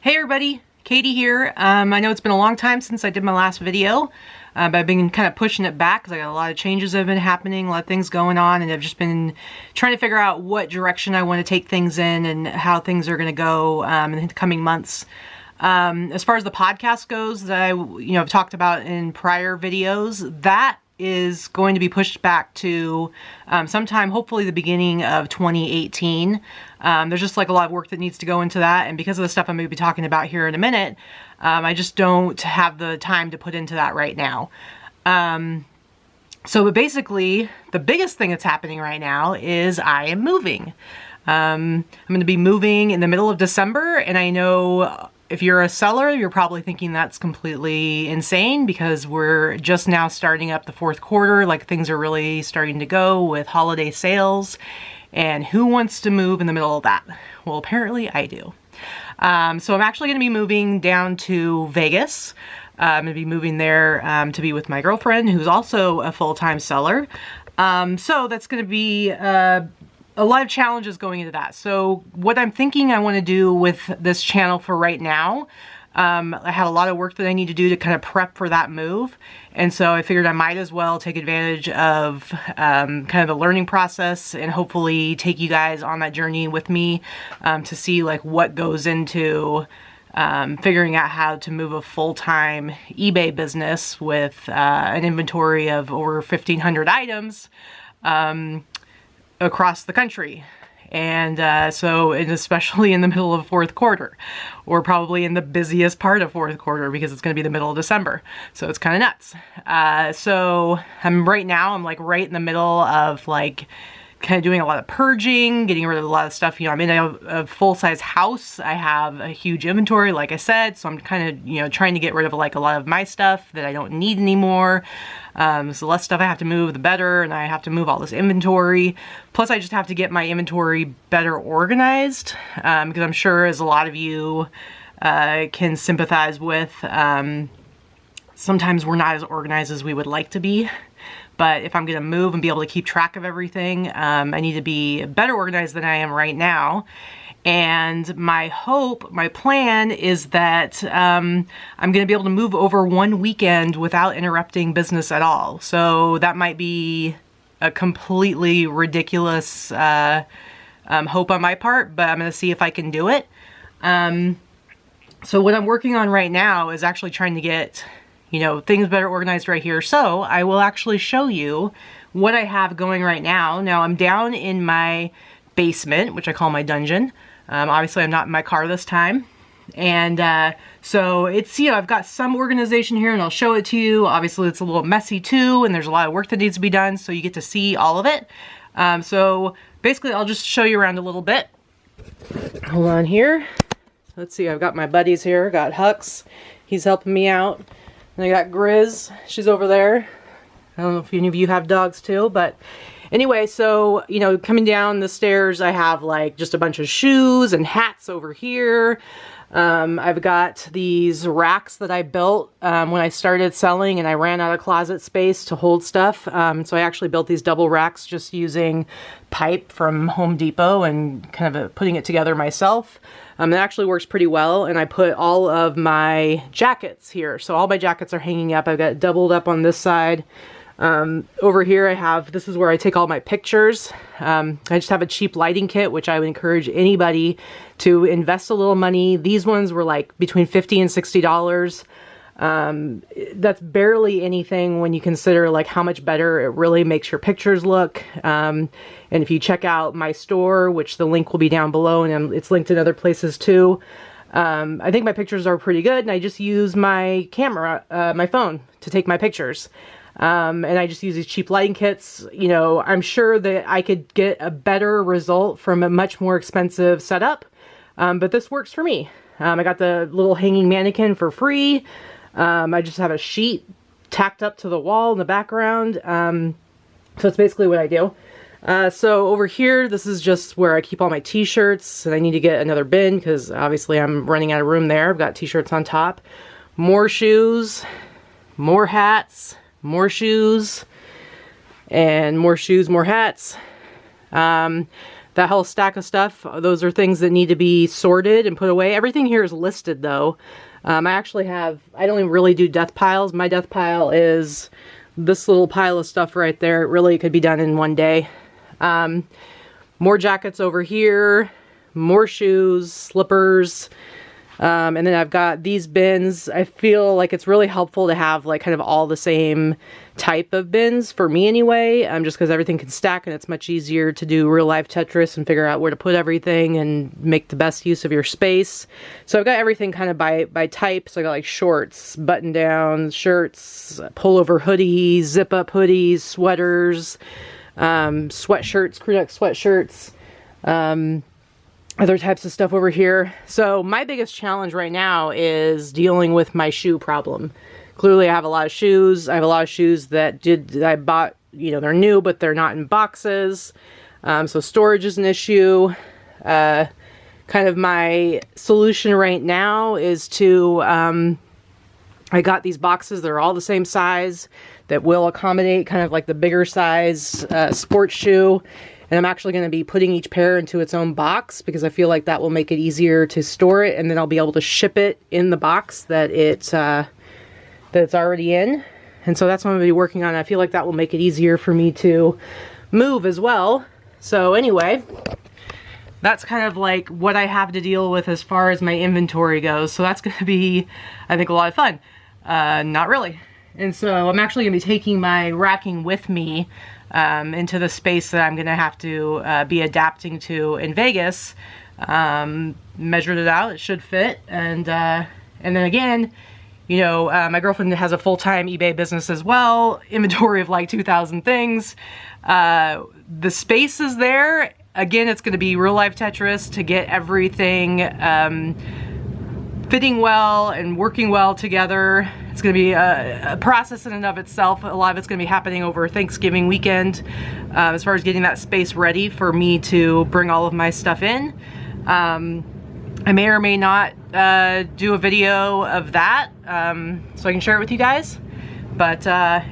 Hey everybody, Katie here. I know it's been a long time since I did my last video, but I've been kind of pushing it back because I got a lot of changes that have been happening, a lot of things going on, and I've just been trying to figure out what direction I want to take things in and how things are going to go in the coming months. As far as the podcast goes that I've talked about in prior videos, that is going to be pushed back to sometime, hopefully the beginning of 2018. There's just like a lot of work that needs to go into that, and because of the stuff I'm going to be talking about here in a minute, I just don't have the time to put into that right now. But basically, the biggest thing that's happening right now is I am moving. I'm going to be moving in the middle of December, and I know if you're a seller, you're probably thinking that's completely insane because we're just now starting up the fourth quarter, like things are really starting to go with holiday sales, and who wants to move in the middle of that? Well, apparently I do. So I'm actually going to be moving down to Vegas. I'm going to be moving there to be with my girlfriend, who's also a full-time seller. So that's going to be a lot of challenges going into that. So what I'm thinking I want to do with this channel for right now, I have a lot of work that I need to do to kind of prep for that move. And so I figured I might as well take advantage of kind of the learning process and hopefully take you guys on that journey with me to see like what goes into figuring out how to move a full-time eBay business with an inventory of over 1,500 items across the country. And especially in the middle of fourth quarter, or probably in the busiest part of fourth quarter because it's going to be the middle of December. So it's kind of nuts. So right now I'm like right in the middle of like kind of doing a lot of purging, getting rid of a lot of stuff. I'm in a full-size house. I have a huge inventory, like I said, so I'm kind of, trying to get rid of like a lot of my stuff that I don't need anymore. So the less stuff I have to move, the better, and I have to move all this inventory. Plus, I just have to get my inventory better organized, because I'm sure, as a lot of you can sympathize with, sometimes we're not as organized as we would like to be. But if I'm going to move and be able to keep track of everything, I need to be better organized than I am right now. And my hope, my plan is that I'm going to be able to move over one weekend without interrupting business at all. So that might be a completely ridiculous hope on my part, but I'm going to see if I can do it. So what I'm working on right now is actually trying to get things better organized right here. So I will actually show you what I have going right now. Now I'm down in my basement, which I call my dungeon. Obviously I'm not in my car this time. And so it's, I've got some organization here and I'll show it to you. Obviously it's a little messy too, and there's a lot of work that needs to be done, so you get to see all of it. So basically I'll just show you around a little bit. Hold on here. Let's see, I've got my buddies here. Got Hux, he's helping me out. And I got Grizz, she's over there. I don't know if any of you have dogs too, but anyway, so, coming down the stairs, I have like just a bunch of shoes and hats over here. I've got these racks that I built when I started selling, and I ran out of closet space to hold stuff. So I actually built these double racks just using pipe from Home Depot and kind of putting it together myself. It actually works pretty well, and I put all of my jackets here. So all my jackets are hanging up. I've got it doubled up on this side. Over here this is where I take all my pictures. I just have a cheap lighting kit, which I would encourage anybody to invest a little money. These ones were like between $50 and $60. That's barely anything when you consider like how much better it really makes your pictures look. And if you check out my store, which the link will be down below, and it's linked in other places too, I think my pictures are pretty good, and I just use my camera, my phone, to take my pictures. And I just use these cheap lighting kits. I'm sure that I could get a better result from a much more expensive setup, but this works for me. I got the little hanging mannequin for free. I just have a sheet tacked up to the wall in the background. So that's basically what I do. So over here, this is just where I keep all my t-shirts, and I need to get another bin because obviously I'm running out of room there. I've got t-shirts on top, more shoes, more hats, more shoes, and more shoes, more hats. that whole stack of stuff, those are things that need to be sorted and put away. Everything here is listed though. I actually have, I don't even really do death piles. My death pile is this little pile of stuff right there. It really could be done in one day. More jackets over here, more shoes, slippers. And then I've got these bins. I feel like it's really helpful to have like kind of all the same type of bins for me anyway, just because everything can stack and it's much easier to do real life Tetris and figure out where to put everything and make the best use of your space. So I've got everything kind of by type. So I got like shorts, button downs, shirts, pullover hoodies, zip up hoodies, sweaters, sweatshirts, crew neck sweatshirts, other types of stuff over here. So my biggest challenge right now is dealing with my shoe problem. Clearly I have a lot of shoes. I have a lot of shoes that I bought, you know, they're new, but they're not in boxes. So storage is an issue. Kind of my solution right now is to, I got these boxes that are all the same size that will accommodate kind of like the bigger size sports shoe. And I'm actually going to be putting each pair into its own box because I feel like that will make it easier to store it, and then I'll be able to ship it in the box that it's already in. And so that's what I'm going to be working on. I feel like that will make it easier for me to move as well. So anyway, that's kind of like what I have to deal with as far as my inventory goes. So that's going to be, I think, a lot of fun. Not really. And so I'm actually going to be taking my racking with me into the space that I'm going to have to be adapting to in Vegas. Measured it out, it should fit. And then again, you know, my girlfriend has a full-time eBay business as well, inventory of like 2,000 things. The space is there. Again, it's going to be real life Tetris to get everything fitting well and working well together. It's going to be a process in and of itself. A lot of it's going to be happening over Thanksgiving weekend as far as getting that space ready for me to bring all of my stuff in. I may or may not do a video of that so I can share it with you guys, but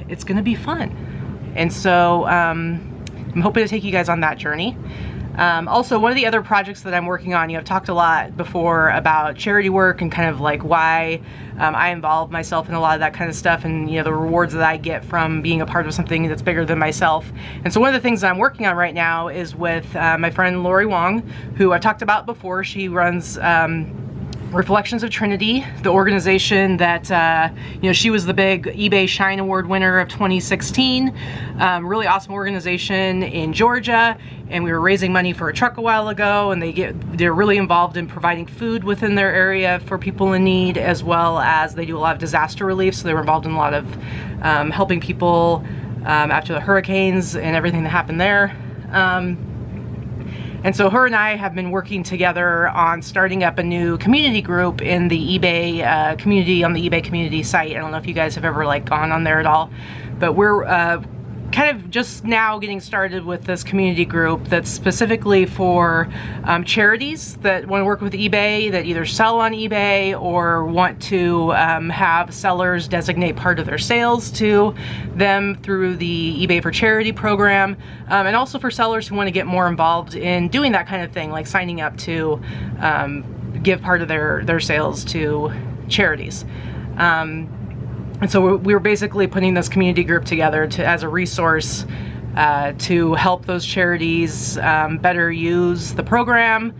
it's going to be fun. And so I'm hoping to take you guys on that journey. Also, one of the other projects that I'm working on, you know, I've talked a lot before about charity work and kind of like why I involve myself in a lot of that kind of stuff, and, you know, the rewards that I get from being a part of something that's bigger than myself. And so one of the things that I'm working on right now is with my friend Lori Wong, who I've talked about before. She runs Reflections of Trinity, the organization that, you know, she was the big eBay Shine Award winner of 2016. Really awesome organization in Georgia, and we were raising money for a truck a while ago, and they're really involved in providing food within their area for people in need, as well as they do a lot of disaster relief. So they were involved in a lot of helping people after the hurricanes and everything that happened there. And so her and I have been working together on starting up a new community group in the eBay community, on the eBay community site. I don't know if you guys have ever like gone on there at all, but we're kind of just now getting started with this community group that's specifically for charities that want to work with eBay, that either sell on eBay or want to have sellers designate part of their sales to them through the eBay for Charity program, and also for sellers who want to get more involved in doing that kind of thing, like signing up to give part of their sales to charities. And so we're basically putting this community group together as a resource to help those charities better use the program,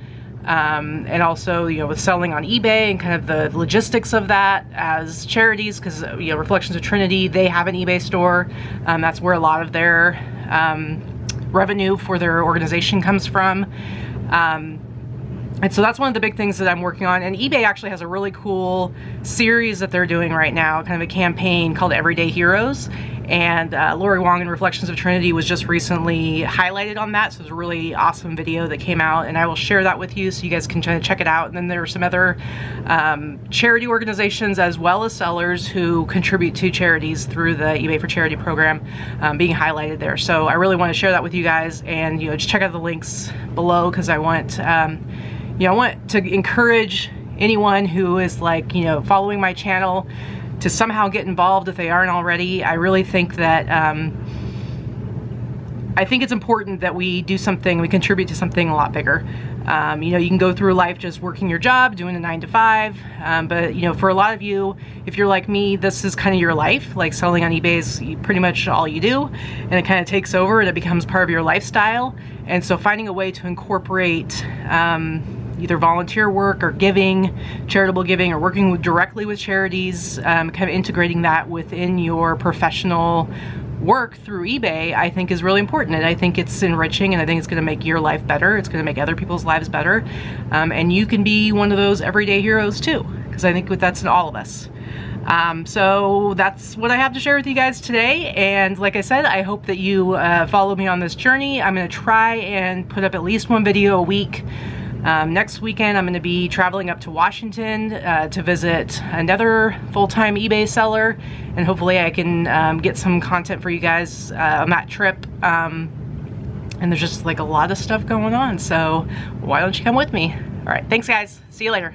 and also, you know, with selling on eBay and kind of the logistics of that as charities, because, you know, Reflections of Trinity, they have an eBay store. That's where a lot of their revenue for their organization comes from. And so that's one of the big things that I'm working on. And eBay actually has a really cool series that they're doing right now, kind of a campaign called Everyday Heroes. And Lori Wong and Reflections of Trinity was just recently highlighted on that. So it's a really awesome video that came out, and I will share that with you so you guys can try to check it out. And then there are some other charity organizations as well as sellers who contribute to charities through the eBay for Charity program being highlighted there. So I really want to share that with you guys, and, you know, just check out the links below, because I want you know, I want to encourage anyone who is, like, you know, following my channel to somehow get involved if they aren't already. I really think that I think it's important that we do something, we contribute to something a lot bigger. You know, you can go through life just working your job, doing a 9 to 5, but you know, for a lot of you, if you're like me, this is kind of your life. Like selling on eBay is pretty much all you do, and it kind of takes over and it becomes part of your lifestyle. And so finding a way to incorporate either volunteer work or giving, charitable giving, or working directly with charities, kind of integrating that within your professional work through eBay, I think is really important. And I think it's enriching, and I think it's going to make your life better. It's going to make other people's lives better. And you can be one of those everyday heroes too, because I think that's in all of us. So that's what I have to share with you guys today. And like I said, I hope that you follow me on this journey. I'm going to try and put up at least one video a week. Next weekend, I'm going to be traveling up to Washington to visit another full-time eBay seller, and hopefully I can get some content for you guys on that trip. And there's just like a lot of stuff going on, so why don't you come with me? All right, thanks guys. See you later.